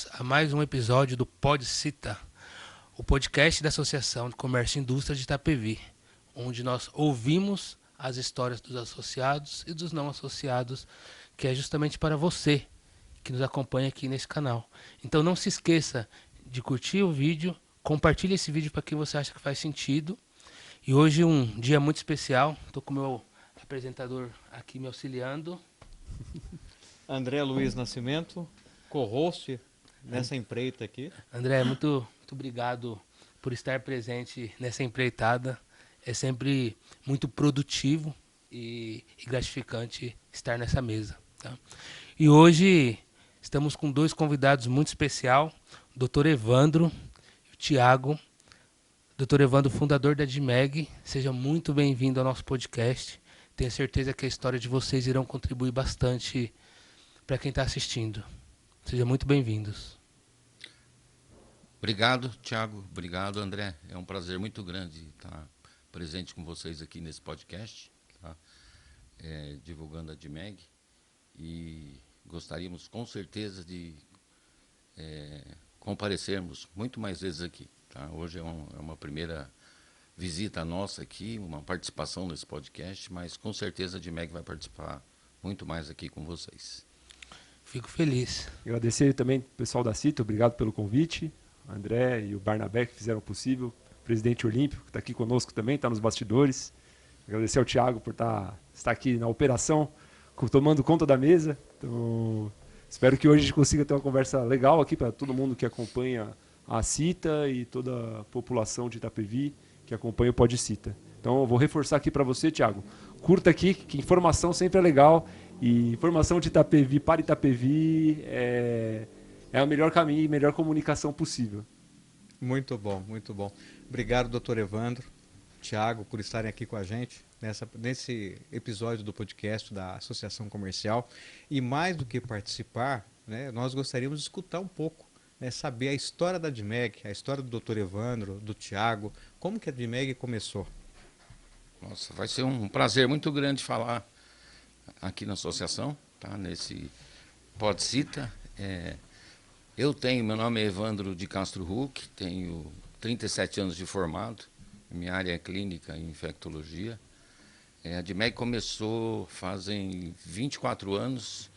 bem-vindos a mais um episódio do PodCita, o podcast da Associação de Comércio e Indústria de Itapevi, onde nós ouvimos as histórias dos associados e dos não associados, que é justamente para você que nos acompanha aqui nesse canal. Então não se esqueça de curtir o vídeo, compartilhe esse vídeo para quem você acha que faz sentido. E hoje um dia muito especial, estou com o meu apresentador aqui me auxiliando. André Luiz Nascimento, co-host nessa empreita aqui. André, muito obrigado por estar presente nessa empreitada. É sempre muito produtivo e gratificante estar nessa mesa. Tá? E hoje estamos com dois convidados muito especiais, o Dr. Evandro e o Thiago. Dr. Evandro, fundador da DMEG, seja muito bem-vindo ao nosso podcast. Tenho certeza que a história de vocês irão contribuir bastante para quem está assistindo. Sejam muito bem-vindos. Obrigado, Thiago. Obrigado, André. É um prazer muito grande estar presente com vocês aqui nesse podcast, tá? Divulgando a DMEG. E gostaríamos, com certeza, de comparecermos muito mais vezes aqui. Tá? Hoje é uma primeira visita nossa aqui, uma participação nesse podcast, mas com certeza a DMEG vai participar muito mais aqui com vocês. Fico feliz. Agradecer também ao pessoal da CITA, obrigado pelo convite. O André e o Barnabé que fizeram o possível. O presidente olímpico que está aqui conosco também, está nos bastidores. Agradecer ao Thiago por estar aqui na operação, tomando conta da mesa. Então, espero que hoje a gente consiga ter uma conversa legal aqui para todo mundo que acompanha a CITA e toda a população de Itapevi que acompanha o PodCita. Então, eu vou reforçar aqui para você, Thiago. Curta aqui, que informação sempre é legal. E informação de Itapevi para Itapevi é o melhor caminho e melhor comunicação possível. Muito bom, muito bom. Obrigado, doutor Evandro, Thiago, por estarem aqui com a gente nesse episódio do podcast da Associação Comercial. E mais do que participar, né, nós gostaríamos de escutar um pouco, né, saber a história da DMEG, a história do doutor Evandro, do Thiago, como que a DMEG começou. Nossa, vai ser um prazer muito grande falar aqui na associação, tá? Nesse PodCita. Meu nome é Evandro de Castro Huck, tenho 37 anos de formado, minha área é clínica em infectologia. A DMEG começou fazem 24 anos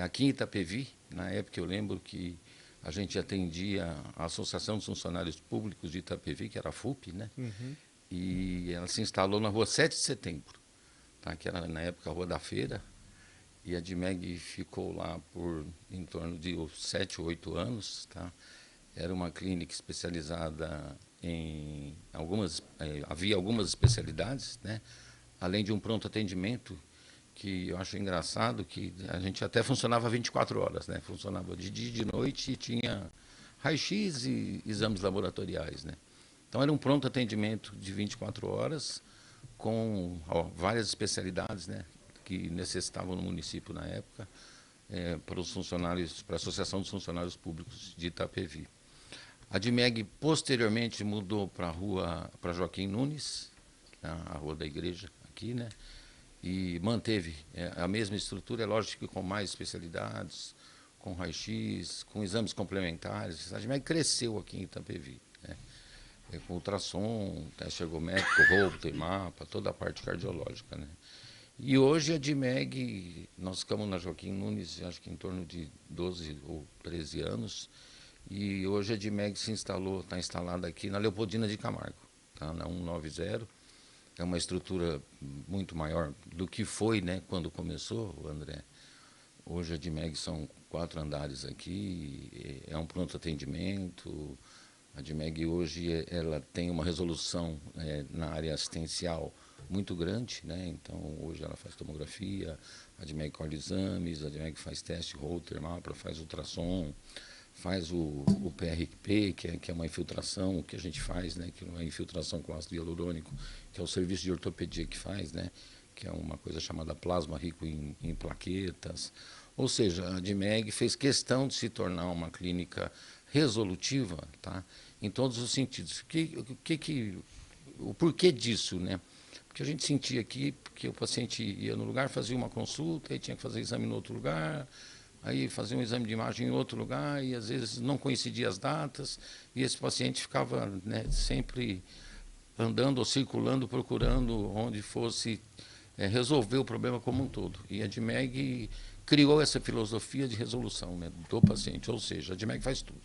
aqui em Itapevi. Na época eu lembro que a gente atendia a Associação dos Funcionários Públicos de Itapevi, que era a FUP, né? Uhum. E ela se instalou na rua 7 de setembro, tá? Que era na época a Rua da Feira. E a DMEG ficou lá por em torno de 7 ou 8 anos. Tá? Era uma clínica especializada em havia algumas especialidades, né? Além de um pronto atendimento, que eu acho engraçado, que a gente até funcionava 24 horas, né? Funcionava de dia e de noite e tinha raio-x e exames laboratoriais, né? Então era um pronto atendimento de 24 horas com várias especialidades, né, que necessitavam no município na época, para os funcionários, para a Associação dos Funcionários Públicos de Itapevi. A DMEG posteriormente mudou para Joaquim Nunes, a rua da igreja aqui, né, e manteve a mesma estrutura, é lógico que com mais especialidades, com raio-x, com exames complementares. A DMEG cresceu aqui em Itapevi, né, com ultrassom, teste ergométrico, Holter, mapa, toda a parte cardiológica, né. E hoje a DMEG, nós ficamos na Joaquim Nunes, acho que em torno de 12 ou 13 anos, e hoje a DMEG está instalada aqui na Leopoldina de Camargo, tá? Na 190. É uma estrutura muito maior do que foi, né, quando começou, André. Hoje a DMEG são 4 andares aqui, é um pronto atendimento. A DMEG hoje ela tem uma resolução na área assistencial muito grande, né? Então hoje ela faz tomografia, a DMEG colhe exames, a DMEG faz teste Holter, mapa, faz ultrassom, faz o PRP, que é uma infiltração que a gente faz, né? Que é uma infiltração com ácido hialurônico, que é o serviço de ortopedia que faz, né? Que é uma coisa chamada plasma rico em plaquetas. Ou seja, a DMEG fez questão de se tornar uma clínica resolutiva, tá? Em todos os sentidos. O porquê disso, né? Porque a gente sentia aqui que o paciente ia no lugar, fazia uma consulta, e tinha que fazer exame no outro lugar, aí fazia um exame de imagem em outro lugar e às vezes não coincidia as datas e esse paciente ficava, né, sempre andando ou circulando, procurando onde fosse resolver o problema como um todo. E a DMEG criou essa filosofia de resolução, né, do paciente, ou seja, a DMEG faz tudo.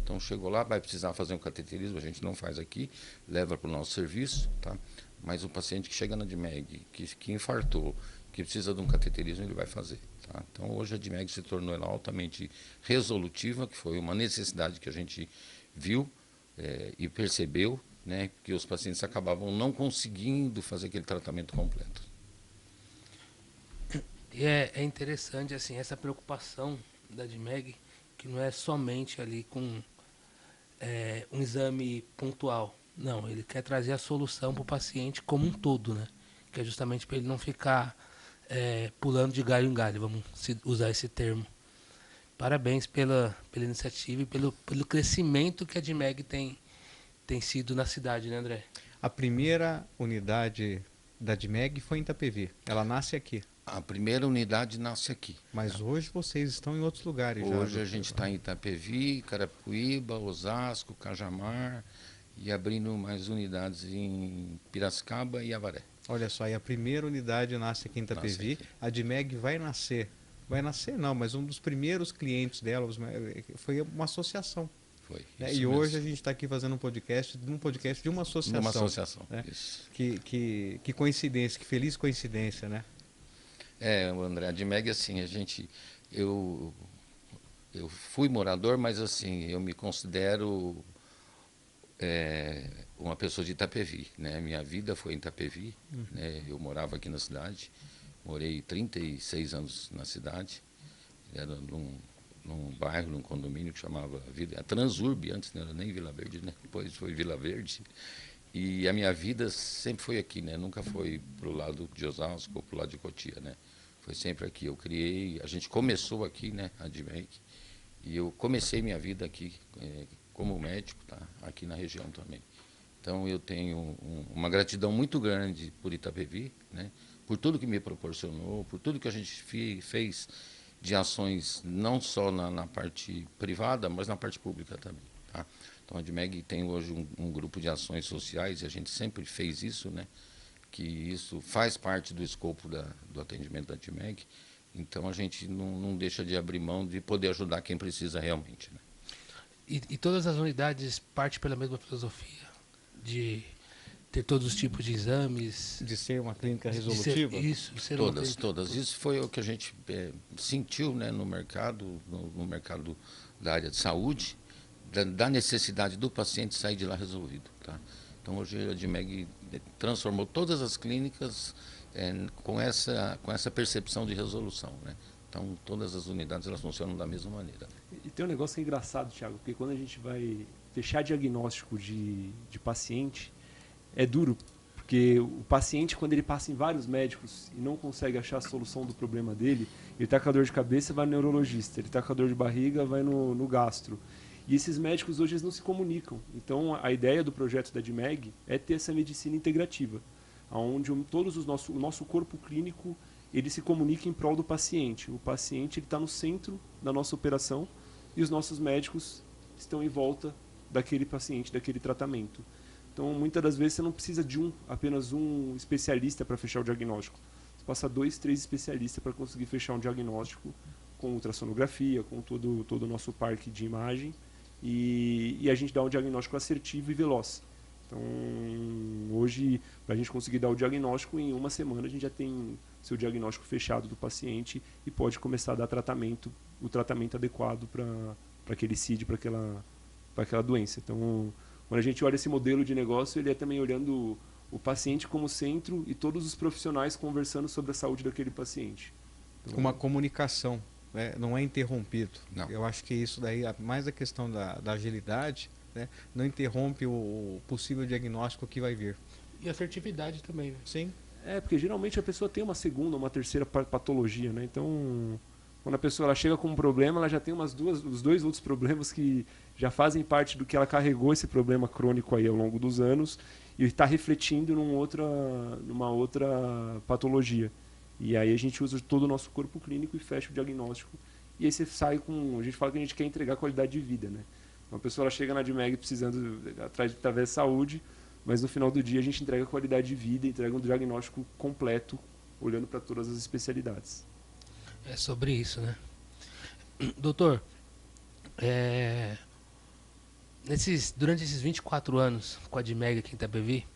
Então chegou lá, vai precisar fazer um cateterismo, a gente não faz aqui, leva para o nosso serviço, tá? Mas o paciente que chega na DMEG, que infartou, que precisa de um cateterismo, ele vai fazer. Tá? Então hoje a DMEG se tornou ela altamente resolutiva, que foi uma necessidade que a gente viu e percebeu, né, que os pacientes acabavam não conseguindo fazer aquele tratamento completo. E é interessante assim essa preocupação da DMEG, que não é somente ali com um exame pontual. Não, ele quer trazer a solução para o paciente como um todo, né? Que é justamente para ele não ficar pulando de galho em galho, vamos usar esse termo. Parabéns pela iniciativa e pelo crescimento que a DMEG tem sido na cidade, né, André? A primeira unidade da DMEG foi em Itapevi. Ela nasce aqui. A primeira unidade nasce aqui. Mas hoje vocês estão em outros lugares já. Hoje a gente está em Itapevi, Carapicuíba, Osasco, Cajamar e abrindo mais unidades em Piracicaba e Avaré. Olha só, e a primeira unidade nasce aqui em Itapevi. Aqui. A DMEG vai nascer não, mas um dos primeiros clientes dela foi uma associação. Foi. Né? E hoje a gente está aqui fazendo um podcast de uma associação. De uma associação, né? Isso. Que coincidência, que feliz coincidência, né? André, a DMEG, assim, eu fui morador, mas assim, eu me considero uma pessoa de Itapevi, né? Minha vida foi em Itapevi, né? Eu morava aqui na cidade, morei 36 anos na cidade, era num bairro, num condomínio que chamava Transurb, antes não era nem Vila Verde, né? Depois foi Vila Verde. E a minha vida sempre foi aqui, né? Nunca foi para o lado de Osasco ou para o lado de Cotia, né? Foi sempre aqui. A gente começou aqui, né? A DMEG. E eu comecei minha vida aqui como médico, tá? Aqui na região também. Então eu tenho uma gratidão muito grande por Itapevi, né? Por tudo que me proporcionou, por tudo que a gente fez de ações, não só na parte privada, mas na parte pública também, tá? Então a DMEG tem hoje um grupo de ações sociais e a gente sempre fez isso, né? Que isso faz parte do escopo do atendimento da DMEG. Então a gente não deixa de abrir mão de poder ajudar quem precisa realmente, né? E todas as unidades partem pela mesma filosofia de ter todos os tipos de exames, de ser uma clínica resolutiva? Ser todas. Isso foi o que a gente sentiu, né, no mercado da área de saúde, da necessidade do paciente sair de lá resolvido, tá? Então hoje a DMEG transformou todas as clínicas com essa percepção de resolução, né? Então todas as unidades elas funcionam da mesma maneira. E tem um negócio engraçado, Thiago, porque quando a gente vai fechar diagnóstico de paciente, é duro, porque o paciente, quando ele passa em vários médicos e não consegue achar a solução do problema dele, ele está com a dor de cabeça, vai no neurologista, ele está com a dor de barriga, vai no gastro. E esses médicos hoje eles não se comunicam. Então a ideia do projeto da DMEG é ter essa medicina integrativa, onde o nosso corpo clínico ele se comunica em prol do paciente. O paciente está no centro da nossa operação e os nossos médicos estão em volta daquele paciente, daquele tratamento. Então, muitas das vezes, você não precisa de apenas um especialista para fechar o diagnóstico. Você passa 2, 3 especialistas para conseguir fechar um diagnóstico com ultrassonografia, com todo o nosso parque de imagem, e a gente dá um diagnóstico assertivo e veloz. Então, hoje, para a gente conseguir dar o diagnóstico, em uma semana a gente já tem seu diagnóstico fechado do paciente e pode começar a dar o tratamento adequado para aquele CID, para aquela doença. Então, quando a gente olha esse modelo de negócio, ele é também olhando o paciente como centro e todos os profissionais conversando sobre a saúde daquele paciente. Então, uma comunicação, né? Não é interrompido. Não. Eu acho que isso daí, mais a questão da agilidade, né? Não interrompe o possível diagnóstico que vai vir. E assertividade também, né? Sim. Porque geralmente a pessoa tem uma segunda, uma terceira patologia, né? Então, quando a pessoa ela chega com um problema, ela já tem os 2 outros problemas que já fazem parte do que ela carregou esse problema crônico aí ao longo dos anos e está refletindo numa outra patologia. E aí a gente usa todo o nosso corpo clínico e fecha o diagnóstico e aí você sai com... A gente fala que a gente quer entregar qualidade de vida, né? Uma pessoa ela chega na Admeg precisando, através de saúde, mas no final do dia a gente entrega qualidade de vida, entrega um diagnóstico completo, olhando para todas as especialidades. É sobre isso, né? Doutor, é, durante esses 24 anos com a Admeg aqui em Itapevi,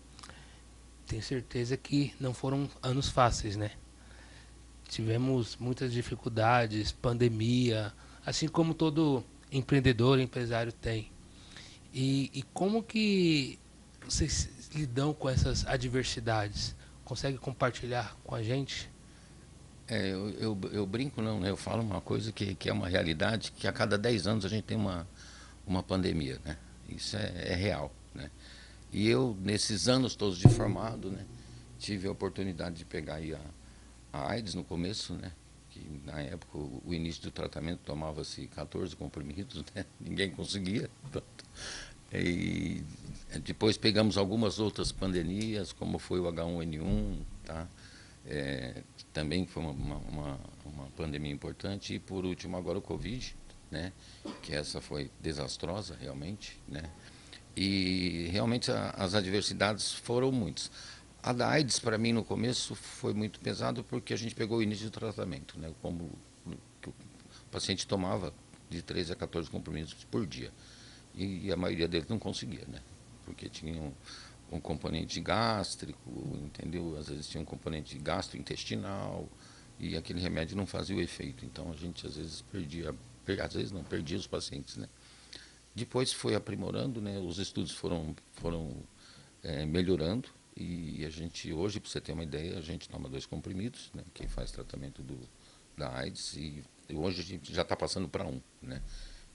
tenho certeza que não foram anos fáceis, né? Tivemos muitas dificuldades, pandemia, assim como todo empreendedor, empresário tem. E como que vocês lidam com essas adversidades? Consegue compartilhar com a gente? Eu brinco, não, né? Eu falo uma coisa que é uma realidade, que a cada 10 anos a gente tem uma pandemia, né? Isso é real, né? E eu, nesses anos todos de formado, né, tive a oportunidade de pegar aí a AIDS no começo, né? Que na época o início do tratamento tomava-se 14 comprimidos, né? Ninguém conseguia. E depois pegamos algumas outras pandemias, como foi o H1N1, tá? Também foi uma pandemia importante. E por último agora o Covid, né? Que essa foi desastrosa realmente, né? E realmente as adversidades foram muitas. A da AIDS, para mim, no começo, foi muito pesado porque a gente pegou o início do tratamento, né? Como que o paciente tomava de 13 a 14 comprimidos por dia. E a maioria deles não conseguia, né? Porque tinha um componente gástrico, entendeu? Às vezes tinha um componente gastrointestinal e aquele remédio não fazia o efeito. Então a gente às vezes perdia os pacientes, né? Depois foi aprimorando, né? Os estudos foram melhorando e a gente, hoje, para você ter uma ideia, a gente toma 2 comprimidos, né? Quem faz tratamento da AIDS, e hoje a gente já está passando para 1, né?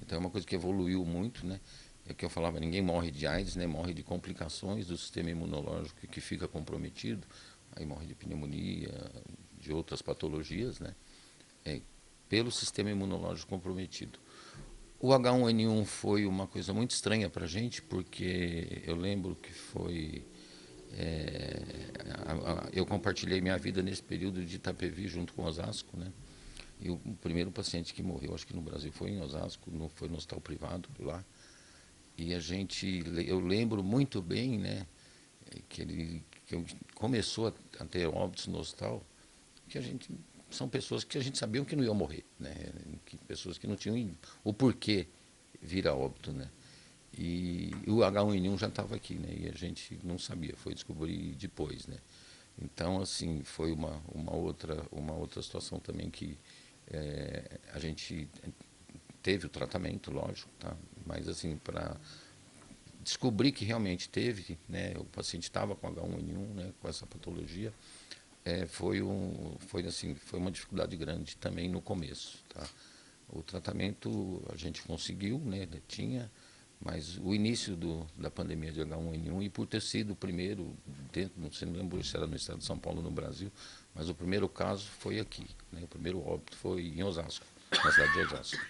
Então é uma coisa que evoluiu muito, né? É o que eu falava, ninguém morre de AIDS, né? Morre de complicações do sistema imunológico que fica comprometido, aí morre de pneumonia, de outras patologias, né? Pelo sistema imunológico comprometido. O H1N1 foi uma coisa muito estranha para a gente, porque eu lembro que foi... eu compartilhei minha vida nesse período de Itapevi junto com Osasco, né? E o primeiro paciente que morreu, acho que no Brasil, foi em Osasco, foi no hospital privado lá. E eu lembro muito bem, né, que começou a ter óbitos no hospital, que são pessoas que a gente sabia que não iam morrer, né? Pessoas que não tinham o porquê vir a óbito, né? E o H1N1 já estava aqui, né? E a gente não sabia, foi descobrir depois, né? Então, assim, foi uma outra situação também que a gente teve o tratamento, lógico, tá? Mas, assim, para descobrir que realmente teve, né? O paciente estava com H1N1, né? Com essa patologia, foi uma dificuldade grande também no começo, tá? O tratamento a gente conseguiu, né? Tinha, mas o início da pandemia de H1N1, e por ter sido o primeiro, não sei, não lembro se era no estado de São Paulo ou no Brasil, mas o primeiro caso foi aqui, né? O primeiro óbito foi em Osasco, na cidade de Osasco.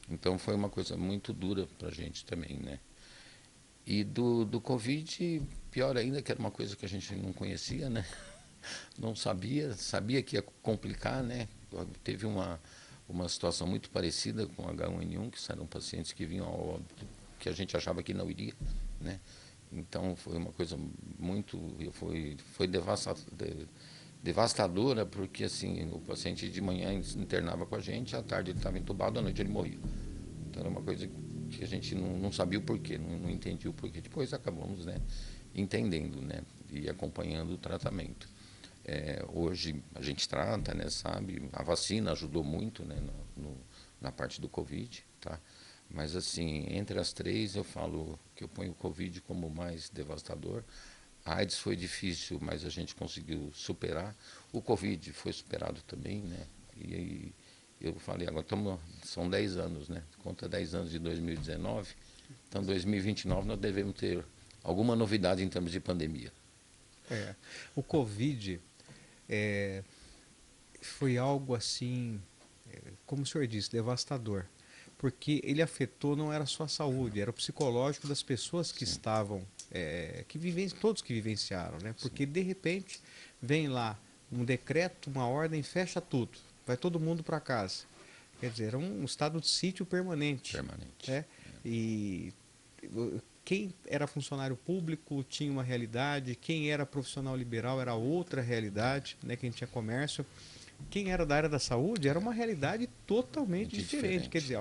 Então foi uma coisa muito dura para a gente também, né? E do Covid, pior ainda, que era uma coisa que a gente não conhecia, né? Não sabia que ia complicar, né? Teve uma situação muito parecida com H1N1, que eram pacientes que vinham ao óbito, que a gente achava que não iria, né? Então foi uma coisa foi devastadora, porque assim, o paciente de manhã internava com a gente, à tarde ele estava entubado, à noite ele morria. Então era uma coisa que a gente não sabia o porquê, não entendia o porquê. Depois acabamos, né, entendendo, né, e acompanhando o tratamento. Hoje a gente trata, né, sabe, a vacina ajudou muito, né, na parte do Covid, tá? Mas assim, entre as três eu falo que eu ponho o Covid como o mais devastador. A AIDS foi difícil, mas a gente conseguiu superar. O Covid foi superado também, né? E aí eu falei, agora são 10 anos, né? Conta 10 anos de 2019, então 2029 nós devemos ter alguma novidade em termos de pandemia. O Covid foi algo assim, como o senhor disse, devastador. Porque ele afetou não era só a saúde, era o psicológico das pessoas que estavam, todos que vivenciaram, né? Porque de repente vem lá um decreto, uma ordem, fecha tudo, vai todo mundo para casa. Quer dizer, era um estado de sítio permanente. Permanente. Né? E quem era funcionário público tinha uma realidade, quem era profissional liberal era outra realidade, né? Quem tinha comércio. Quem era da área da saúde era uma realidade totalmente diferente. Quer dizer,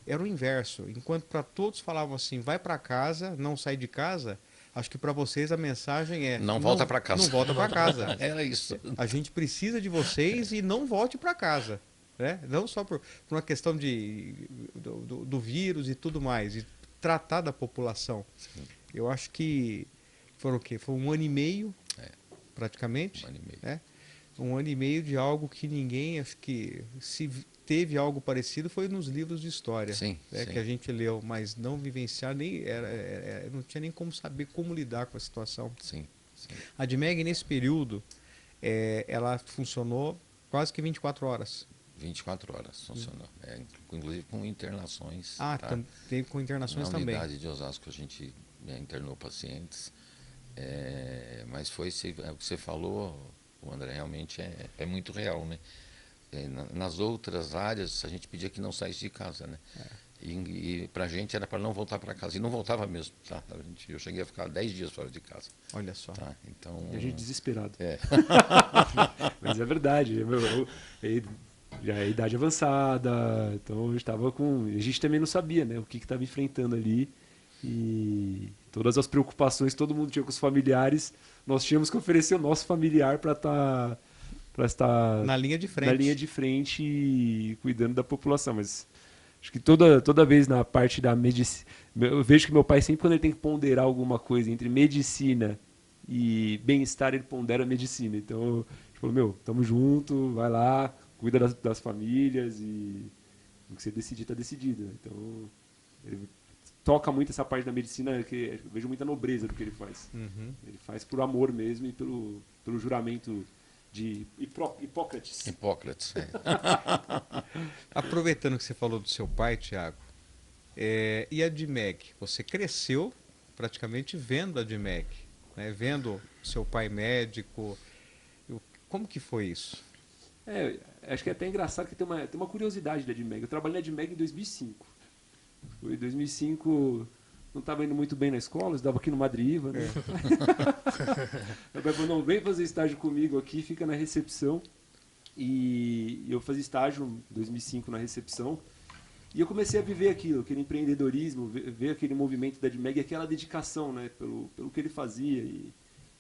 era o inverso. Enquanto para todos falavam assim, vai para casa, não sai de casa, acho que para vocês a mensagem é... Não volta para casa. Não volta para casa. Era isso. A gente precisa de vocês e não volte para casa. Né? Não só por uma questão do vírus e tudo mais. E tratar da população. Sim. Eu acho que foram o quê? Foi 1 ano e meio, praticamente. 1 ano e meio. Né? 1 ano e meio de algo que ninguém, acho que se teve algo parecido foi nos livros de história, Sim, né, sim. que a gente leu, mas não vivenciar, não tinha nem como saber como lidar com a situação. Sim, sim. A DMEG, nesse período, ela funcionou quase que 24 horas. 24 horas funcionou. Inclusive com internações. Ah, tá? teve com internações Na também. Na unidade de Osasco a gente internou pacientes. Mas foi o que você falou, o André, realmente é muito real, né? Nas outras áreas a gente pedia que não saísse de casa, né? E pra gente era para não voltar para casa. E não voltava mesmo, tá? Eu cheguei a ficar 10 dias fora de casa. Olha só. Tá? Então, E a gente desesperado. É. Mas é verdade. Já é idade avançada, então a gente estava com... A gente também não sabia, né, o que estava enfrentando ali. E todas as preocupações que todo mundo tinha com os familiares, nós tínhamos que oferecer o nosso familiar para estar na linha de frente. Na linha de frente e cuidando da população. Mas acho que toda vez na parte da medicina... Eu vejo que meu pai sempre, quando ele tem que ponderar alguma coisa entre medicina e bem-estar, ele pondera a medicina. Então, a gente falou, meu, tamo junto, vai lá, cuida das famílias e o que você decidir está decidido. Então, ele toca muito essa parte da medicina, que eu vejo muita nobreza do que ele faz. Uhum. Ele faz por amor mesmo e pelo juramento de Hipócrates. Hipócrates, Aproveitando que você falou do seu pai, Tiago, e a DMEG? Você cresceu praticamente vendo a DMEG, né? Vendo seu pai médico. Como que foi isso? Acho que é até engraçado que tem uma curiosidade da DMEG. Eu trabalhei na DMEG em 2005. Em 2005, não estava indo muito bem na escola, eu estava aqui no Madriva, né? Meu pai falou, não, vem fazer estágio comigo aqui, fica na recepção. E eu fazia estágio em 2005 na recepção. E eu comecei a viver aquilo, aquele empreendedorismo, ver aquele movimento da DMEG, aquela dedicação, né, pelo que ele fazia. E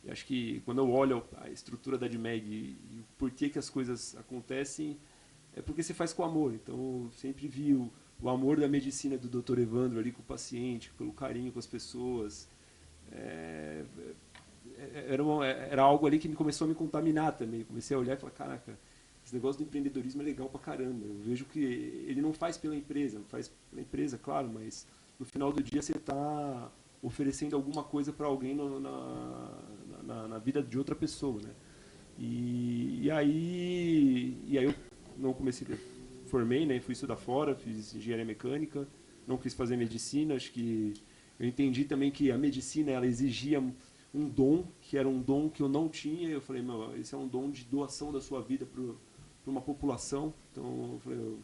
acho que quando eu olho a estrutura da DMEG e o porquê que as coisas acontecem, é porque você faz com amor. Então, eu sempre vi o amor da medicina do Dr. Evandro ali com o paciente, pelo carinho com as pessoas. Era algo ali que me começou a me contaminar também. Comecei a olhar e falar, caraca, esse negócio do empreendedorismo é legal pra caramba. Eu vejo que ele não faz pela empresa, faz pela empresa, claro, mas no final do dia você está oferecendo alguma coisa para alguém na vida de outra pessoa, né? E aí eu não comecei, formei, né? Fui estudar fora, fiz engenharia mecânica, não quis fazer medicina. Acho que eu entendi também que a medicina ela exigia um dom, que era um dom que eu não tinha. Eu falei, meu, esse é um dom de doação da sua vida para uma população. Então eu falei,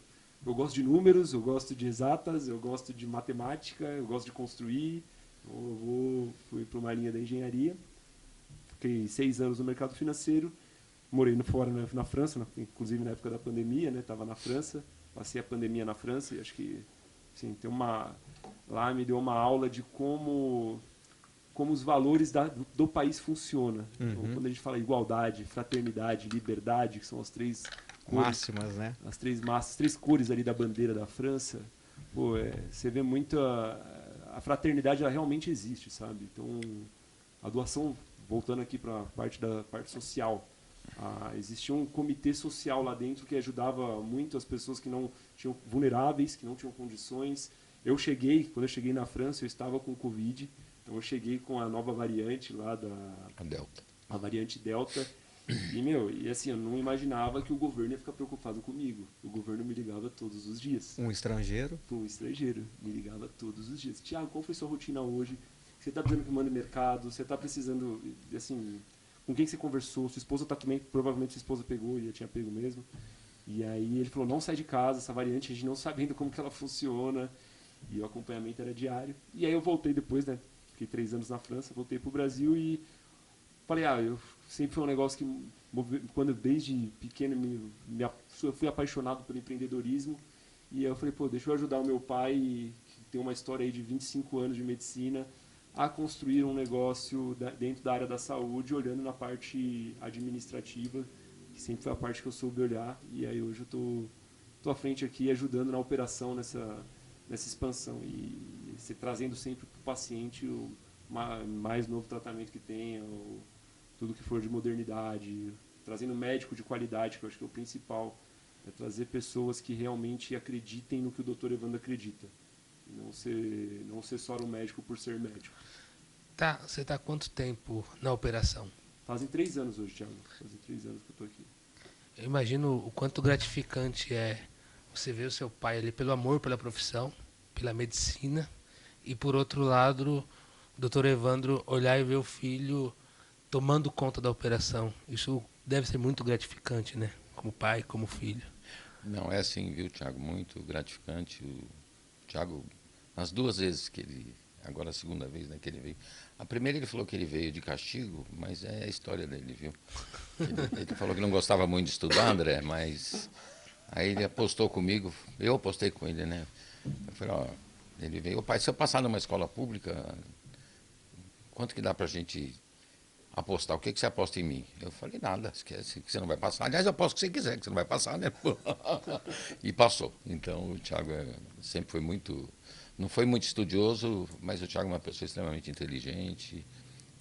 eu gosto de números, eu gosto de exatas, eu gosto de matemática, eu gosto de construir. Então eu fui para uma linha da engenharia. Fiquei 6 anos no mercado financeiro, morei fora na França, inclusive na época da pandemia, né? Estava na França, passei a pandemia na França e acho que assim, lá me deu uma aula de como os valores do país funcionam. Uhum. Então, quando a gente fala igualdade, fraternidade, liberdade, que são as 3 cores, máximas, né? As 3 massas, 3 cores ali da bandeira da França, você vê muito a fraternidade, ela realmente existe, sabe? Então, a doação, voltando aqui para a parte social, existia um comitê social lá dentro que ajudava muito as pessoas que não tinham vulneráveis, que não tinham condições. Quando eu cheguei na França, eu estava com Covid, então eu cheguei com a nova variante lá a Delta. A variante Delta. E assim, eu não imaginava que o governo ia ficar preocupado comigo. O governo me ligava todos os dias. Um estrangeiro? Um estrangeiro, me ligava todos os dias. Tiago, qual foi sua rotina hoje? Você está precisando que mande mercado? Você está precisando, assim, com quem você conversou? Sua esposa está também, provavelmente sua esposa pegou e já tinha pego mesmo. E aí ele falou, não sai de casa, essa variante, a gente não sabendo como que ela funciona. E o acompanhamento era diário. E aí eu voltei depois, né? Fiquei 3 anos na França, voltei pro Brasil e falei, eu sempre foi um negócio que, quando desde pequeno eu fui apaixonado pelo empreendedorismo. E aí eu falei, pô, deixa eu ajudar o meu pai, que tem uma história aí de 25 anos de medicina, a construir um negócio dentro da área da saúde, olhando na parte administrativa, que sempre foi a parte que eu soube olhar. E aí hoje eu tô à frente aqui, ajudando na operação nessa expansão. E se trazendo sempre para o paciente o mais novo tratamento que tenha, tudo que for de modernidade, trazendo médico de qualidade, que eu acho que é o principal. É trazer pessoas que realmente acreditem no que o Dr. Evandro acredita. Não ser só um médico por ser médico. Tá, você está há quanto tempo na operação? Fazem 3 anos hoje, Thiago. Fazem 3 anos que eu estou aqui. Eu imagino o quanto gratificante é você ver o seu pai ali pelo amor pela profissão, pela medicina, e por outro lado, o Dr. Evandro olhar e ver o filho tomando conta da operação. Isso deve ser muito gratificante, né? Como pai, como filho. Não, é assim, viu, Thiago? Muito gratificante. O Thiago, as 2 vezes que ele, agora a segunda vez, né, que ele veio. A primeira ele falou que ele veio de castigo, mas é a história dele, viu? Ele falou que não gostava muito de estudar, André, mas aí ele apostou comigo, eu apostei com ele, né? Eu falei, ele veio, pai, se eu passar numa escola pública, quanto que dá pra gente apostar? O que você aposta em mim? Eu falei, nada, esquece que você não vai passar. Aliás, eu aposto que você quiser, que você não vai passar, né? E passou. Então, o Thiago sempre foi muito... Não foi muito estudioso, mas o Thiago é uma pessoa extremamente inteligente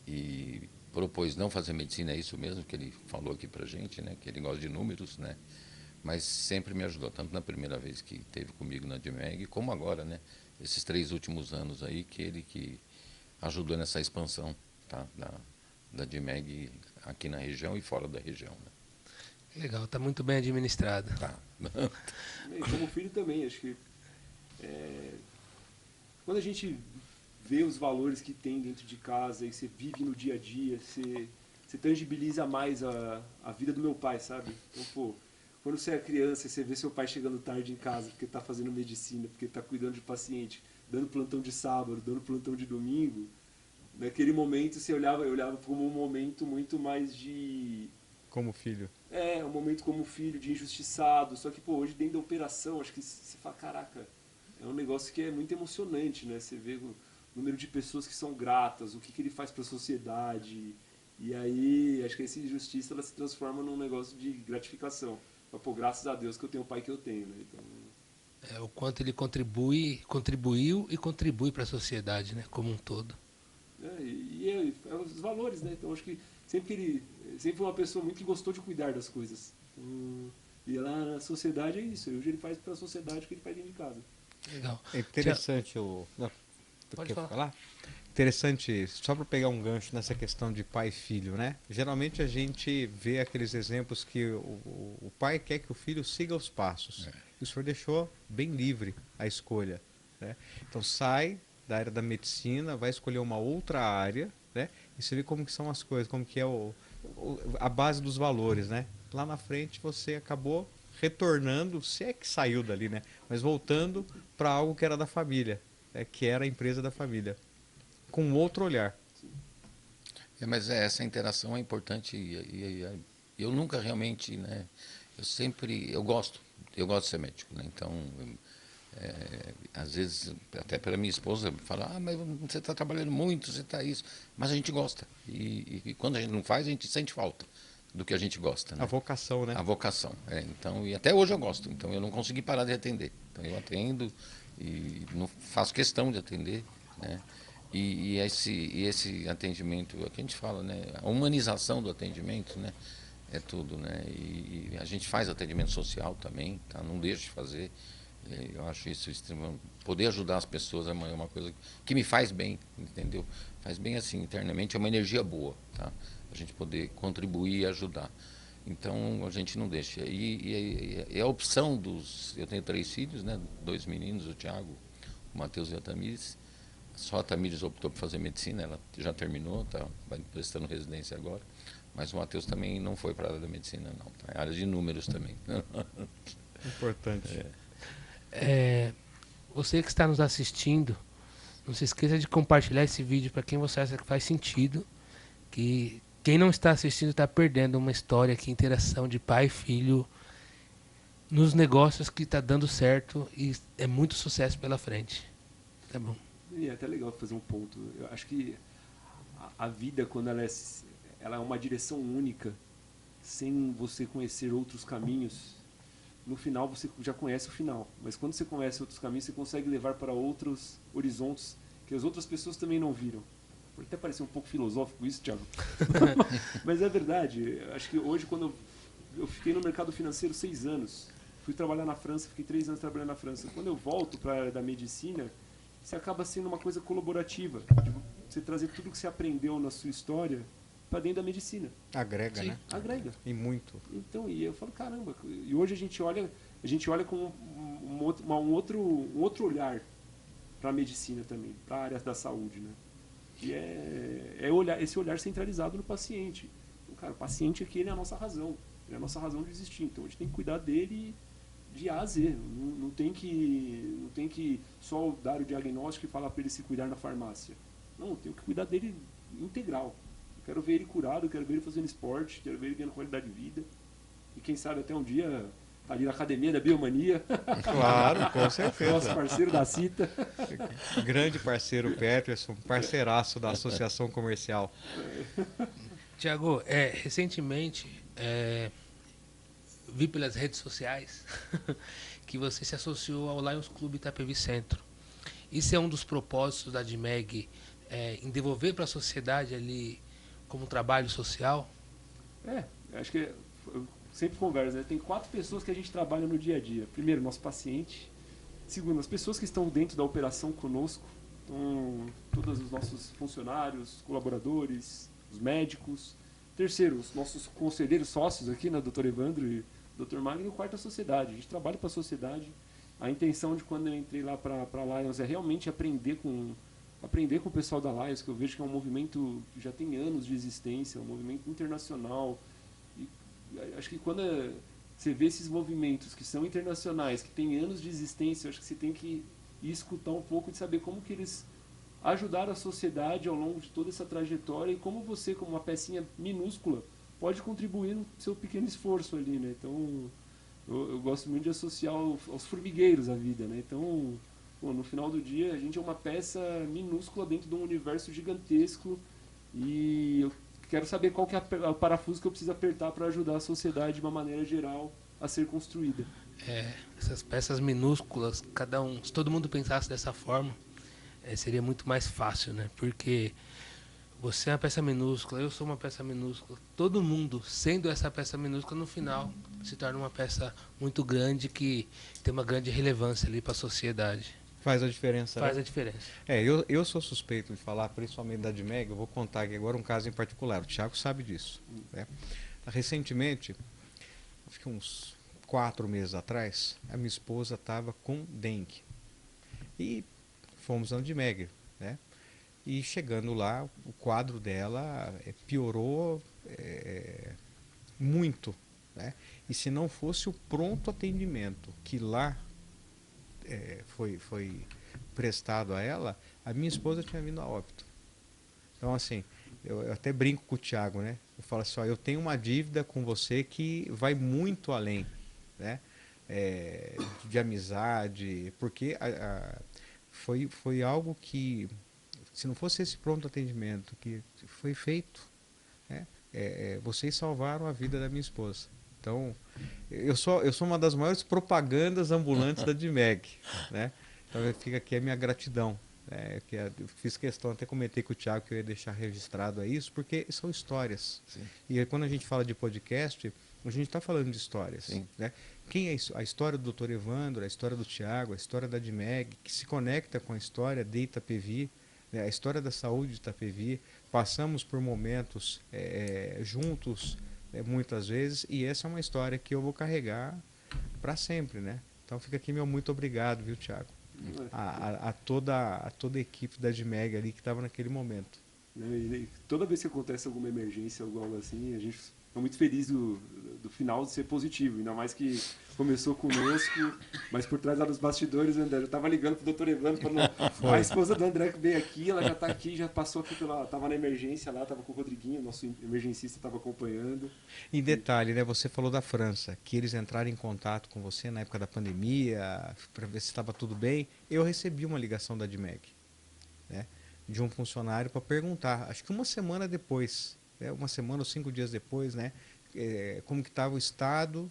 e propôs não fazer medicina, é isso mesmo que ele falou aqui pra gente, né? Que ele gosta de números, né? Mas sempre me ajudou, tanto na primeira vez que esteve comigo na DMEG, como agora, né? Esses 3 últimos anos aí, que ele que ajudou nessa expansão, tá? Da DMEG aqui na região e fora da região. Né? Legal, está muito bem administrada. Tá. E como filho também, acho que quando a gente vê os valores que tem dentro de casa e você vive no dia a dia, você tangibiliza mais a vida do meu pai, sabe? Então, pô, quando você é criança e você vê seu pai chegando tarde em casa porque está fazendo medicina, porque está cuidando de paciente, dando plantão de sábado, dando plantão de domingo, naquele momento eu olhava como um momento muito mais de... Como filho. um momento como filho, de injustiçado. Só que, pô, hoje dentro da operação, acho que você fala, caraca, é um negócio que é muito emocionante, né? Você vê o número de pessoas que são gratas, o que ele faz para a sociedade. E aí, acho que essa injustiça ela se transforma num negócio de gratificação. Pô, graças a Deus que eu tenho o pai que eu tenho, né? Então... O quanto ele contribuiu e contribui para a sociedade, né? Como um todo. Os valores, né? Então acho que sempre foi uma pessoa muito que gostou de cuidar das coisas. E lá na sociedade é isso. Hoje ele faz pela sociedade o que ele faz dentro de casa. Legal. É interessante Pode falar. Interessante, só para pegar um gancho nessa questão de pai e filho, né? Geralmente a gente vê aqueles exemplos que o pai quer que o filho siga os passos. E o senhor deixou bem livre a escolha, né? Então sai da área da medicina, vai escolher uma outra área, né? E você vê como que são as coisas, como que é a base dos valores, né? Lá na frente você acabou retornando, se é que saiu dali, né? Mas voltando para algo que era da família, né? Que era a empresa da família, com outro olhar. Mas essa interação é importante e eu nunca realmente, né? Eu gosto de ser médico, né? Então às vezes, até para minha esposa, fala, mas você está trabalhando muito, você está isso. Mas a gente gosta. E quando a gente não faz, a gente sente falta do que a gente gosta. Né? A vocação, né? A vocação. Então, e até hoje eu gosto. Então, eu não consegui parar de atender. Então, eu atendo e não faço questão de atender. Né? E esse atendimento, é o que a gente fala, né? A humanização do atendimento, né? É tudo. Né? E a gente faz atendimento social também, tá? Não deixa de fazer. Eu acho isso extremamente... Poder ajudar as pessoas é uma coisa que me faz bem, entendeu? Faz bem assim, internamente, é uma energia boa, tá? A gente poder contribuir e ajudar. Então, a gente não deixa. E a opção dos... Eu tenho 3 filhos, né? 2 meninos, o Thiago, o Matheus e a Tamires. Só a Tamires optou por fazer medicina, ela já terminou, tá? Vai prestando residência agora. Mas o Matheus também não foi para a área da medicina, não. Tá? É área de números também. Importante. Você que está nos assistindo, não se esqueça de compartilhar esse vídeo para quem você acha que faz sentido. Que quem não está assistindo está perdendo uma história que interação de pai e filho nos negócios que está dando certo e é muito sucesso pela frente. Tá bom. E é até legal fazer um ponto. Eu acho que a vida, quando ela é uma direção única, sem você conhecer outros caminhos, no final você já conhece o final. Mas quando você conhece outros caminhos, você consegue levar para outros horizontes que as outras pessoas também não viram. Pode até parecer um pouco filosófico isso, Thiago. Mas é verdade. Acho que hoje, quando eu fiquei no mercado financeiro 6 anos, fui trabalhar na França, fiquei 3 anos trabalhando na França. Quando eu volto para a área da medicina, você acaba sendo uma coisa colaborativa. Tipo, você trazer tudo que você aprendeu na sua história para dentro da medicina. Agrega, Sim. né? Agrega. E muito. Então, e eu falo, caramba, e hoje a gente olha com um outro olhar para a medicina também, para a área da saúde, né? Que é esse olhar centralizado no paciente. Então, cara, o paciente aqui ele é a nossa razão, ele é a nossa razão de existir. Então a gente tem que cuidar dele de A a Z. Não tem que só dar o diagnóstico e falar para ele se cuidar na farmácia. Não, eu tenho que cuidar dele integral. Eu quero ver ele curado, eu quero ver ele fazendo esporte, quero ver ele ganhando qualidade de vida. E quem sabe até um dia tá ali na academia da Biomania. Claro, com certeza. Nosso parceiro da Cita. Grande parceiro Peterson, parceiraço da Associação Comercial. Tiago, recentemente vi pelas redes sociais que você se associou ao Lions Clube Itapevi Centro. Isso é um dos propósitos da DMEG, em devolver para a sociedade ali como um trabalho social? Acho que eu sempre converso, né? Tem 4 pessoas que a gente trabalha no dia a dia. Primeiro, nosso paciente. Segundo, as pessoas que estão dentro da operação conosco. Então, todos os nossos funcionários, colaboradores, os médicos. Terceiro, os nossos conselheiros sócios aqui, né? Dr. Evandro e Dr. Magno. E o quarto, a sociedade. A gente trabalha para a sociedade. A intenção de quando eu entrei lá para a Lions é realmente aprender com o pessoal da Lions, que eu vejo que é um movimento que já tem anos de existência, um movimento internacional. E acho que quando você vê esses movimentos que são internacionais, que têm anos de existência, acho que você tem que ir escutar um pouco de saber como que eles ajudaram a sociedade ao longo de toda essa trajetória e como você, como uma pecinha minúscula, pode contribuir no seu pequeno esforço ali, né? Então, eu gosto muito de associar aos formigueiros a vida, né? Então, no final do dia, a gente é uma peça minúscula dentro de um universo gigantesco e eu quero saber qual que é o parafuso que eu preciso apertar para ajudar a sociedade de uma maneira geral a ser construída. Essas peças minúsculas, se todo mundo pensasse dessa forma, seria muito mais fácil, né? Porque você é uma peça minúscula, eu sou uma peça minúscula, todo mundo sendo essa peça minúscula no final se torna uma peça muito grande que tem uma grande relevância ali para a sociedade. Faz a diferença, Faz né? a diferença. Eu sou suspeito de falar, principalmente da DMEG. Eu vou contar aqui agora um caso em particular. O Thiago sabe disso, né? Recentemente, acho que uns 4 meses atrás, a minha esposa estava com dengue. E fomos na DMEG, né? E chegando lá, o quadro dela piorou muito, né? E se não fosse o pronto atendimento que lá foi prestado a ela, a minha esposa tinha vindo a óbito. Então, assim, eu até brinco com o Thiago, né? Eu falo assim, ó, eu tenho uma dívida com você que vai muito além, né? De amizade, porque foi algo que, se não fosse esse pronto atendimento que foi feito, né? Vocês salvaram a vida da minha esposa. Então, eu sou uma das maiores propagandas ambulantes da DMEG, né? Então, fica aqui a minha gratidão. Eu fiz questão, até comentei com o Thiago que eu ia deixar registrado isso, porque são histórias. Sim. E aí, quando a gente fala de podcast, a gente está falando de histórias. Sim. Né? Quem é a história do Dr. Evandro, a história do Thiago, a história da DMEG, que se conecta com a história de Itapevi, né? A história da saúde de Itapevi. Passamos por momentos juntos, muitas vezes, e essa é uma história que eu vou carregar para sempre, né? Então fica aqui meu muito obrigado, viu, Thiago? A toda a equipe da DMEG ali que estava naquele momento. né? E toda vez que acontece alguma emergência ou algo assim, a gente fica muito feliz do final ser positivo, ainda mais que começou conosco, mas por trás lá dos bastidores, André, eu tava ligando pro Dr. Evandro falando, a esposa do André que veio aqui, ela já tá aqui, já passou aqui tava na emergência lá, tava com o Rodriguinho, nosso emergencista tava acompanhando. Em detalhe, né, você falou da França, que eles entraram em contato com você na época da pandemia, para ver se estava tudo bem. Eu recebi uma ligação da DMEG, né, de um funcionário para perguntar, acho que uma semana depois, né, uma semana ou 5 dias depois, né, como que estava o estado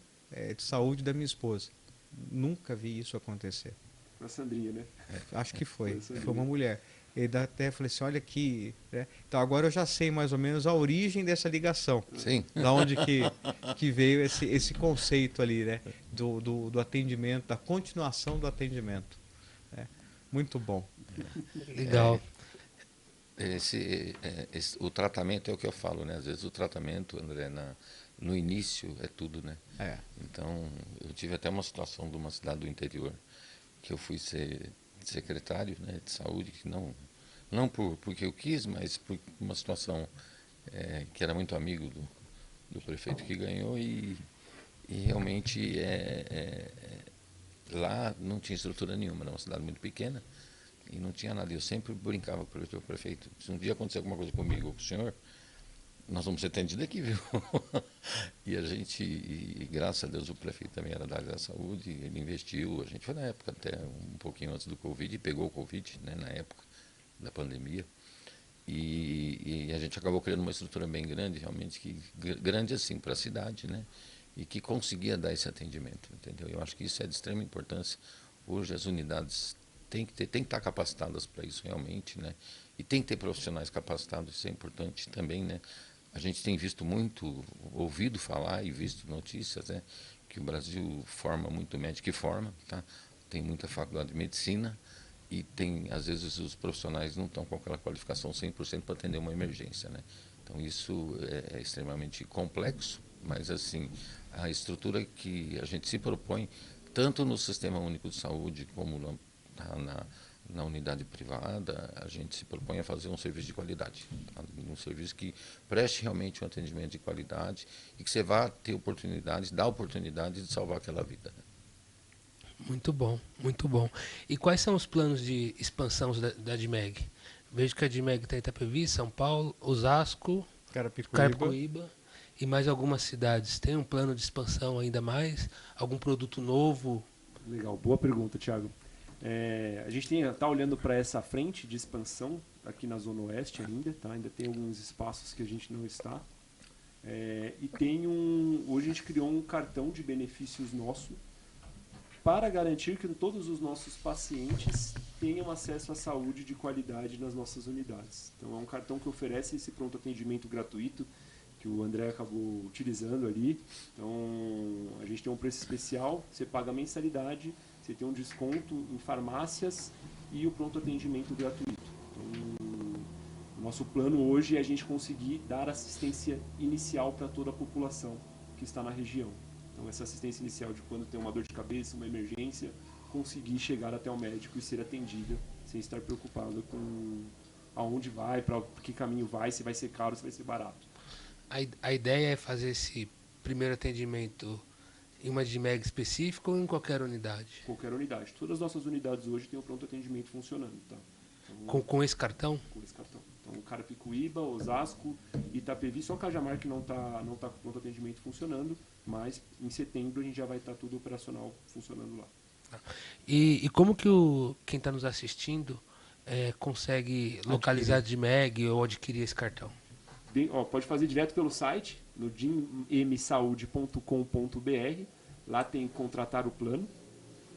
de saúde da minha esposa. Nunca vi isso acontecer. A Sandrinha, né? Acho que foi uma mulher. E até falei assim, olha aqui, né? Então agora eu já sei mais ou menos a origem dessa ligação. Sim. Da onde que veio esse conceito ali, né? Do atendimento, da continuação do atendimento. Né? Muito bom. Legal. O tratamento é o que eu falo, né? Às vezes o tratamento, André, no início é tudo, né? Então, eu tive até uma situação de uma cidade do interior que eu fui ser secretário, né, de saúde, que não porque eu quis, mas por uma situação que era muito amigo do prefeito que ganhou e realmente lá não tinha estrutura nenhuma, era uma cidade muito pequena e não tinha nada. Eu sempre brincava com o prefeito, se um dia acontecer alguma coisa comigo ou com o senhor, nós vamos ser atendidos aqui, viu? E graças a Deus o prefeito também era da área da saúde, ele investiu, a gente foi na época até um pouquinho antes do Covid, e pegou o Covid, né, na época da pandemia, e a gente acabou criando uma estrutura bem grande, realmente, grande assim para a cidade, né, e que conseguia dar esse atendimento, entendeu? Eu acho que isso é de extrema importância. Hoje as unidades têm que estar capacitadas para isso realmente, né, e tem que ter profissionais capacitados, isso é importante também, né. A gente tem ouvido falar e visto notícias, né, que o Brasil forma muito médico e forma, tá? Tem muita faculdade de medicina e às vezes os profissionais não estão com aquela qualificação 100% para atender uma emergência, né? Então isso é extremamente complexo, mas assim, a estrutura que a gente se propõe, tanto no Sistema Único de Saúde como na unidade privada, a gente se propõe a fazer um serviço de qualidade, tá? Um serviço que preste realmente um atendimento de qualidade e que você vá ter dar oportunidade de salvar aquela vida. Muito bom, muito bom. E quais são os planos de expansão da DMEG? Vejo que a DMEG está em Itapevi, São Paulo, Osasco, Carapicuíba e mais algumas cidades. Tem um plano de expansão ainda mais? Algum produto novo? Legal, boa pergunta, Thiago. A gente está olhando para essa frente de expansão aqui na Zona Oeste ainda, tá? Ainda tem alguns espaços que a gente não está. E hoje a gente criou um cartão de benefícios nosso para garantir que todos os nossos pacientes tenham acesso à saúde de qualidade nas nossas unidades. Então é um cartão que oferece esse pronto atendimento gratuito que o André acabou utilizando ali. Então a gente tem um preço especial, você paga a mensalidade, você tem um desconto em farmácias e o pronto atendimento gratuito. Então, o nosso plano hoje é a gente conseguir dar assistência inicial para toda a população que está na região. Então, essa assistência inicial de quando tem uma dor de cabeça, uma emergência, conseguir chegar até o médico e ser atendida sem estar preocupado com aonde vai, para que caminho vai, se vai ser caro, se vai ser barato. A ideia é fazer esse primeiro atendimento em uma DMEG específica ou em qualquer unidade? Qualquer unidade. Todas as nossas unidades hoje têm o pronto atendimento funcionando. Tá? Então, com esse cartão? Com esse cartão. Então, Carapicuíba, Osasco, Itapevi, só Cajamar que não tá com o pronto atendimento funcionando, mas em setembro a gente já vai estar tudo operacional funcionando lá. E como que quem está nos assistindo consegue localizar a DMEG ou adquirir esse cartão? Pode fazer direto pelo site, no dimmsaude.com.br. Lá tem contratar o plano.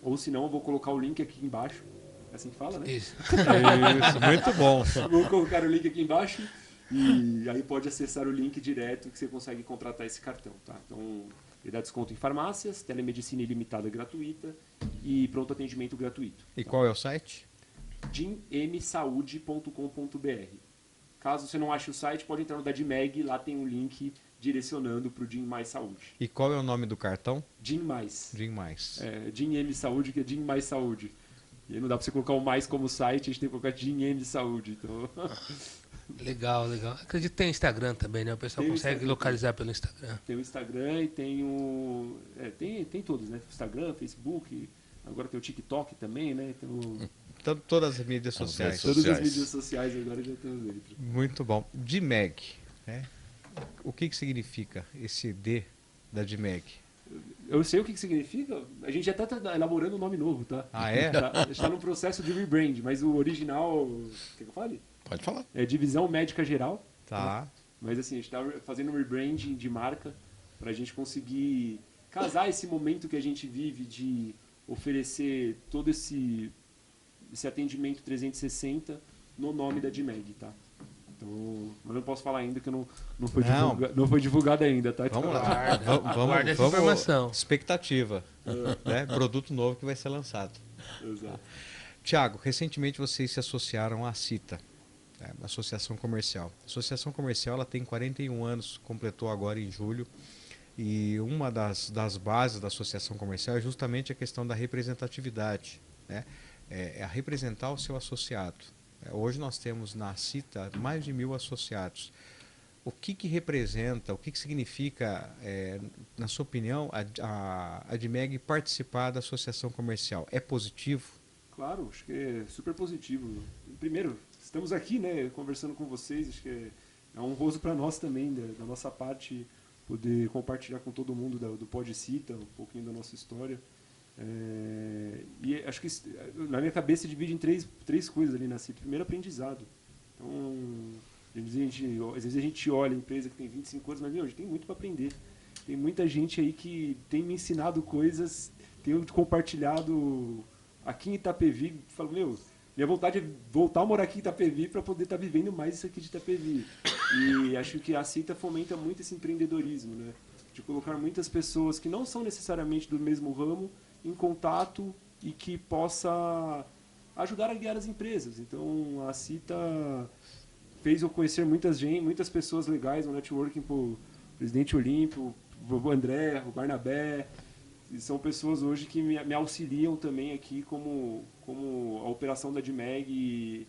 Ou se não, eu vou colocar o link aqui embaixo. É assim que fala, né? Isso. Isso, muito bom. Vou colocar o link aqui embaixo e aí pode acessar o link direto que você consegue contratar esse cartão, tá? Então, ele dá desconto em farmácias, telemedicina ilimitada gratuita e pronto atendimento gratuito. E qual é o site? dimmsaude.com.br. Caso você não ache o site, pode entrar no da DMEG, lá tem um link direcionando para o DIM Mais Saúde. E qual é o nome do cartão? DIM Mais. DIM Mais. DIM M Saúde, que é DIM Mais Saúde. E aí não dá para você colocar o mais como site, a gente tem que colocar DIM M Saúde. Então... Legal, legal. Acredito que tem Instagram também, né? O pessoal Tem o consegue Instagram localizar pelo Instagram. Tem o Instagram e tem o... tem todos, né? Instagram, Facebook, agora tem o TikTok também, né? Então, Todas as mídias As sociais. redes todas as sociais. mídias sociais agora já estão dentro. Muito bom. DMEG, né? O que significa esse D da DMEG? Eu sei o que significa, a gente já está elaborando um nome novo, tá? Ah, é? Está no processo de rebrand, mas o original, quer que eu fale? Pode falar. É Divisão Médica Geral. Tá. Mas assim, a gente está fazendo um rebranding de marca para a gente conseguir casar esse momento que a gente vive de oferecer todo esse atendimento 360 no nome da DMEG, tá? Então, mas não posso falar ainda que não foi, Não. não foi divulgado ainda, tá? Vamos lá. Guarda essa informação. Expectativa. Né? Produto novo que vai ser lançado. Exato. Tiago, recentemente vocês se associaram à CITA, né? Associação Comercial. A Associação Comercial ela tem 41 anos, completou agora em julho. E uma das bases da Associação Comercial é justamente a questão da representatividade, né? É a representar o seu associado. Hoje nós temos na CITA mais de 1.000 associados. O que representa, o que significa, na sua opinião, a DMEG participar da associação comercial? É positivo? Claro, acho que é super positivo. Primeiro, estamos aqui, né, conversando com vocês, acho que é honroso para nós também, da nossa parte, poder compartilhar com todo mundo do Pod Cita, um pouquinho da nossa história. E acho que na minha cabeça divide em três coisas ali na CITA. Primeiro, aprendizado. Então, às vezes a gente olha a empresa que tem 25 anos, mas meu, a gente tem muito para aprender. Tem muita gente aí que tem me ensinado coisas, tem compartilhado aqui em Itapevi. Falo, meu, minha vontade é voltar a morar aqui em Itapevi para poder estar vivendo mais isso aqui de Itapevi. E acho que a CITA fomenta muito esse empreendedorismo, né? De colocar muitas pessoas que não são necessariamente do mesmo ramo em contato e que possa ajudar a guiar as empresas. Então, a CITA fez eu conhecer muitas pessoas legais no networking, o presidente Olímpio, o André, o Barnabé. E são pessoas hoje que me auxiliam também aqui como a operação da DMEG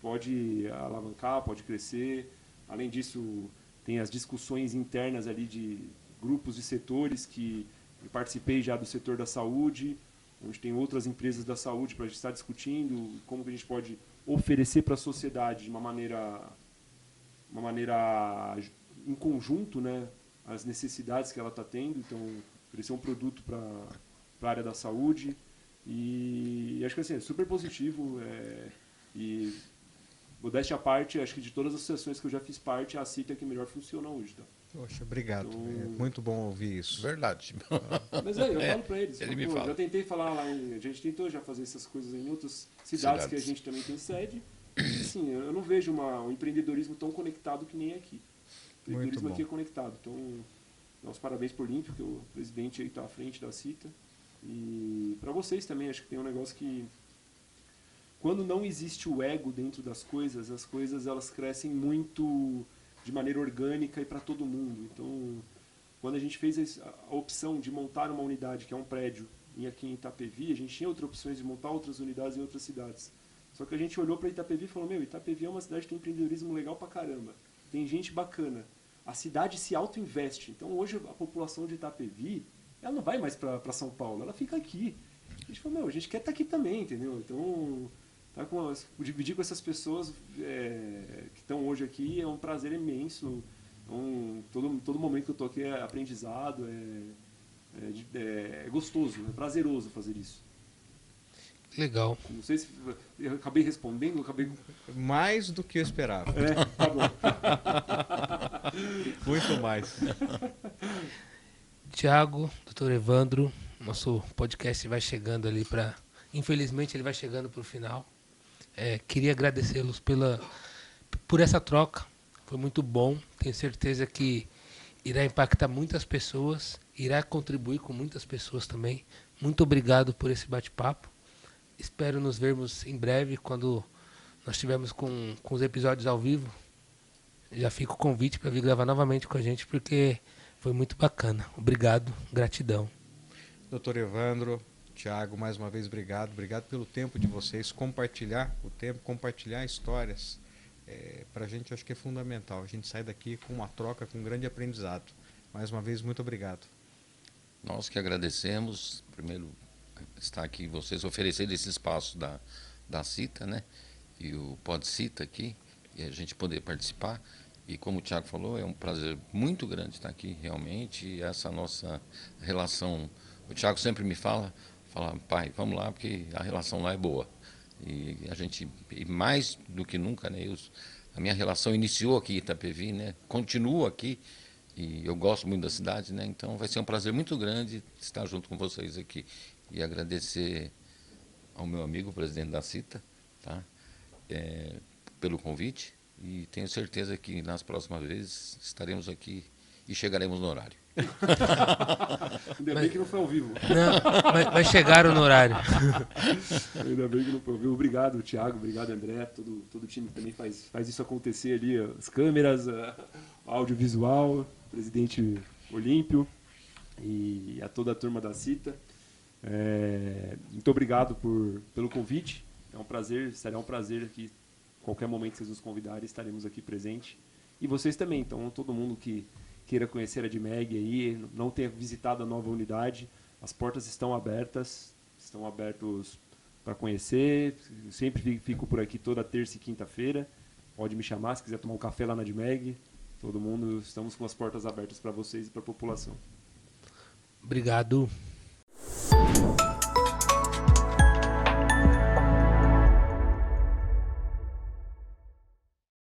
pode alavancar, pode crescer. Além disso, tem as discussões internas ali de grupos de setores que eu participei já do setor da saúde, onde tem outras empresas da saúde para a gente estar discutindo como que a gente pode oferecer para a sociedade de uma maneira em conjunto, né, as necessidades que ela está tendo. Então, oferecer um produto para a área da saúde. E acho que assim, é super positivo. E modéstia à parte, acho que de todas as associações que eu já fiz parte, a CITA é que melhor funciona hoje. Tá? Poxa, obrigado. Então, É muito bom ouvir isso. Verdade. Mas eu falo para eles. Ele me fala. Já tentei falar lá, a gente tentou já fazer essas coisas em outras cidades que a gente também tem sede. Assim, eu não vejo um empreendedorismo tão conectado que nem aqui. O empreendedorismo aqui é conectado. Então, nossos parabéns por Olímpio, que o presidente aí está à frente da CITA. E para vocês também, acho que tem um negócio que quando não existe o ego dentro das coisas, as coisas elas crescem muito de maneira orgânica e para todo mundo. Então, quando a gente fez a opção de montar uma unidade, que é um prédio aqui em Itapevi, a gente tinha outras opções de montar outras unidades em outras cidades. Só que a gente olhou para Itapevi e falou, meu, Itapevi é uma cidade que tem empreendedorismo legal pra caramba. Tem gente bacana. A cidade se auto-investe. Então, hoje, a população de Itapevi, ela não vai mais para São Paulo, ela fica aqui. A gente falou, meu, a gente quer estar aqui também, entendeu? Então, dividir com essas pessoas que estão hoje aqui é um prazer imenso. Então, todo momento que eu estou aqui é aprendizado, é gostoso, é prazeroso fazer isso. Legal. Não sei se eu acabei respondendo, Mais do que eu esperava. Tá bom. Muito mais. Tiago, doutor Evandro, nosso podcast vai chegando ali para... Infelizmente, ele vai chegando para o final. Queria agradecê-los por essa troca. Foi muito bom. Tenho certeza que irá impactar muitas pessoas, irá contribuir com muitas pessoas também. Muito obrigado por esse bate-papo. Espero nos vermos em breve, quando nós estivermos com os episódios ao vivo. Já fica o convite para vir gravar novamente com a gente, porque foi muito bacana. Obrigado, gratidão. Doutor Evandro, Tiago, mais uma vez obrigado. Obrigado pelo tempo de vocês, compartilhar o tempo, compartilhar histórias. para a gente acho que é fundamental. A gente sai daqui com uma troca, com um grande aprendizado. Mais uma vez, muito obrigado. Nós que agradecemos, primeiro, estar aqui, vocês oferecerem esse espaço da CITA, né? E o PodCita aqui, e a gente poder participar. E como o Thiago falou, é um prazer muito grande estar aqui, realmente. E essa nossa relação, o Thiago sempre me fala, pai, vamos lá, porque a relação lá é boa. E a gente, e mais do que nunca, né? A minha relação iniciou aqui em Itapevi, né? Continua aqui. E eu gosto muito da cidade, né? Então vai ser um prazer muito grande estar junto com vocês aqui. E agradecer ao meu amigo, o presidente da CITA, tá? Pelo convite. E tenho certeza que nas próximas vezes estaremos aqui e chegaremos no horário. Ainda bem que não foi ao vivo. Não, vai chegar no horário. Ainda bem que não foi ao vivo. Obrigado, Thiago. Obrigado, André. Todo o time que também faz isso acontecer ali. As câmeras, o audiovisual, o presidente Olímpio e a toda a turma da CITA. Muito obrigado pelo convite. É um prazer, será um prazer aqui. Qualquer momento que vocês nos convidarem, estaremos aqui presentes. E vocês também. Então, todo mundo que queira conhecer a DMEG aí, não tenha visitado a nova unidade, as portas estão abertas para conhecer. Eu sempre fico por aqui toda terça e quinta-feira. Pode me chamar se quiser tomar um café lá na DMEG. Todo mundo, estamos com as portas abertas para vocês e para a população. Obrigado